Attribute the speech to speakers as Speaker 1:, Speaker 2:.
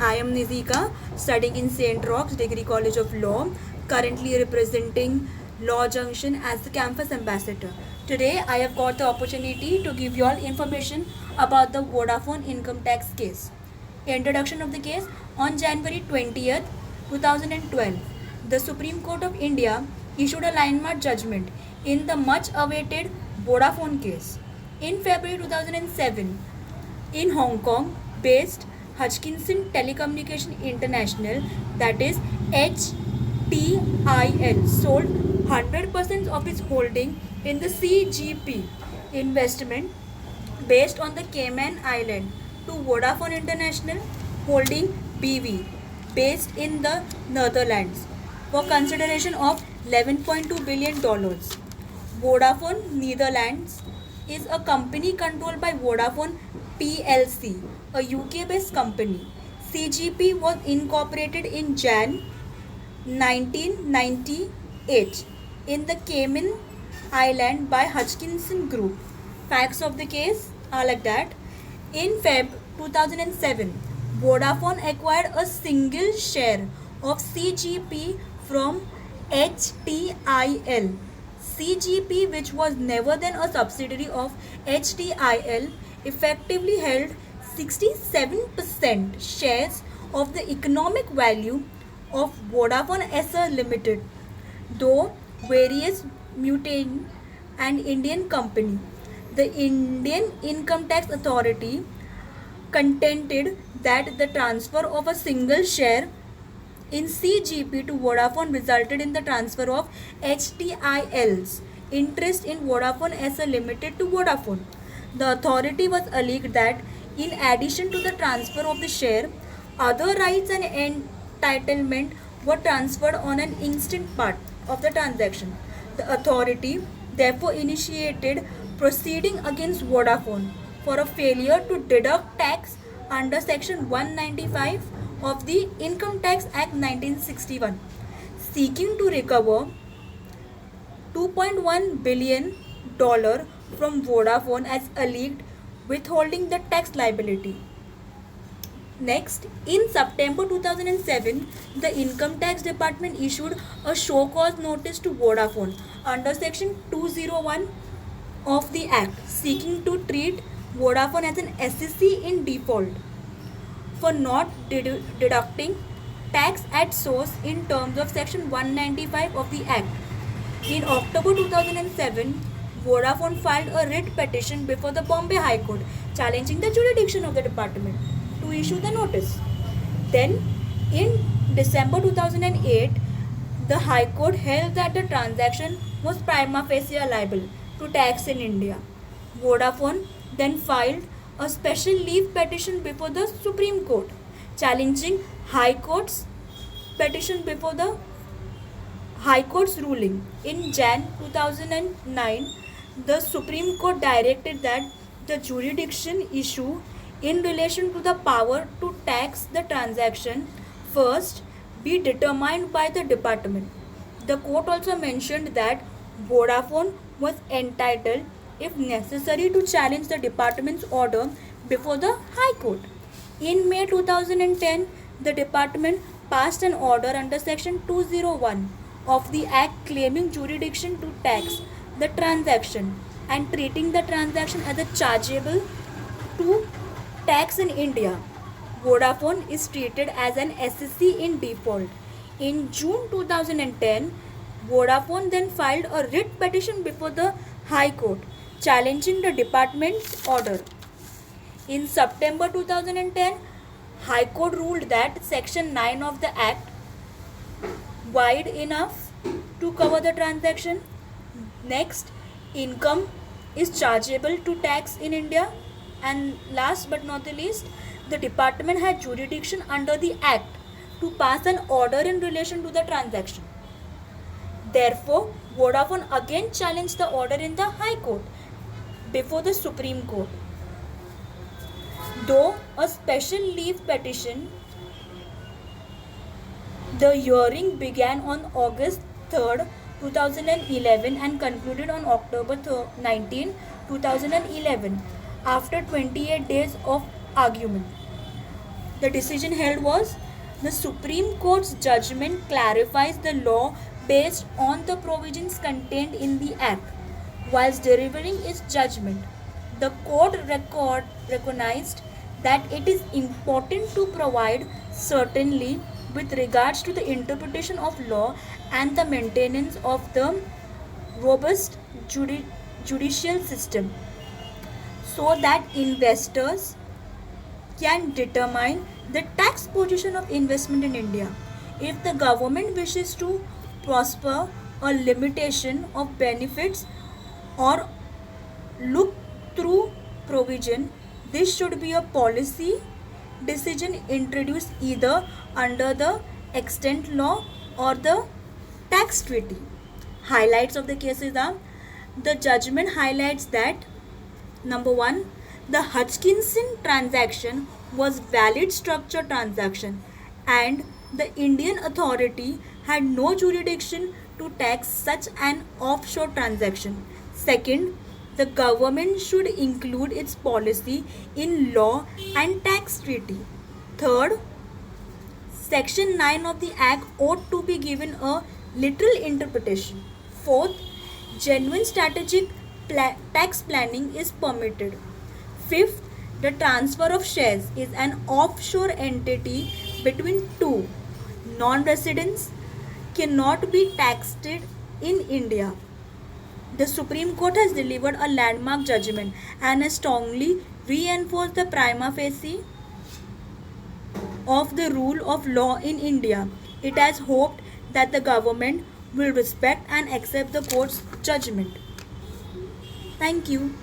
Speaker 1: I am Nizika, studying in St. Roch's Degree College of Law, currently representing Law Junction as the campus ambassador. Today, I have got the opportunity to give you all information about the Vodafone income tax case. Introduction of the case: on January 20th, 2012, the Supreme Court of India issued a landmark judgment in the much awaited Vodafone case. In February 2007, in Hong Kong based Hutchinson Telecommunication International, that is HTIL, sold 100% of its holding in the CGP investment based on the Cayman Island to Vodafone International Holding BV, based in the Netherlands, for consideration of $11.2 billion. Vodafone Netherlands is a company controlled by Vodafone PLC, a UK-based company. CGP was incorporated in Jan 1998 in the Cayman Island by Hutchinson Group. Facts of the case are like that. In Feb 2007, Vodafone acquired a single share of CGP from HTIL. CGP, which was never then a subsidiary of HTIL, effectively held 67% shares of the economic value of Vodafone SR Limited, though various mutant and Indian company. The Indian Income Tax Authority contended that the transfer of a single share in CGP to Vodafone resulted in the transfer of HTIL's interest in Vodafone SR Limited to Vodafone. The authority was alleged that in addition to the transfer of the share, other rights and entitlement were transferred on an instant part of the transaction. The authority therefore initiated proceeding against Vodafone for a failure to deduct tax under Section 195 of the Income Tax Act 1961, seeking to recover $2.1 billion from Vodafone as alleged withholding the tax liability. Next, in September 2007, the Income Tax Department issued a show cause notice to Vodafone under Section 201 of the Act, seeking to treat Vodafone as an SEC in default for not deducting tax at source in terms of Section 195 of the Act. In October 2007, Vodafone filed a writ petition before the Bombay High Court challenging the jurisdiction of the department to issue the notice. Then, in December 2008, the High Court held that the transaction was prima facie liable to tax in India. Vodafone then filed a special leave petition before the Supreme Court, challenging High Court's petition before the High Court's ruling. In Jan 2009, the Supreme Court directed that the jurisdiction issue in relation to the power to tax the transaction first be determined by the department. The court also mentioned that Vodafone was entitled, if necessary, to challenge the department's order before the High Court. In May 2010, the department passed an order under Section 201 of the Act claiming jurisdiction to tax the transaction and treating the transaction as a chargeable to tax in India. Vodafone is treated as an SEC in default. In June 2010, Vodafone then filed a writ petition before the High Court challenging the department's order. In September 2010, High Court ruled that Section 9 of the Act wide enough to cover the transaction. Next, income is chargeable to tax in India. And last but not the least, the department had jurisdiction under the Act to pass an order in relation to the transaction. Therefore, Vodafone again challenged the order in the High Court before the Supreme Court. Though a special leave petition, the hearing began on August 3rd, 2011 and concluded on October 19, 2011 after 28 days of argument. The decision held was the Supreme Court's judgment clarifies the law based on the provisions contained in the Act. Whilst delivering its judgment, the court recognized that it is important to provide certainty with regards to the interpretation of law and the maintenance of the robust judicial system so that investors can determine the tax position of investment in India. If the government wishes to prosper a limitation of benefits or look through provision, this should be a policy decision introduced either under the extant law or the tax treaty. Highlights of the cases are the judgment highlights that number 1, the Hutchinson transaction was valid structure transaction and the Indian authority had no jurisdiction to tax such an offshore transaction. Second, the government should include its policy in law and tax treaty. Third, Section 9 of the Act ought to be given a literal interpretation. Fourth, genuine strategic tax planning is permitted. Fifth, the transfer of shares is an offshore entity between two non-residents cannot be taxed in India. The Supreme Court has delivered a landmark judgment and has strongly reinforced the prima facie of the rule of law in India. It has hoped that the government will respect and accept the court's judgment. Thank you.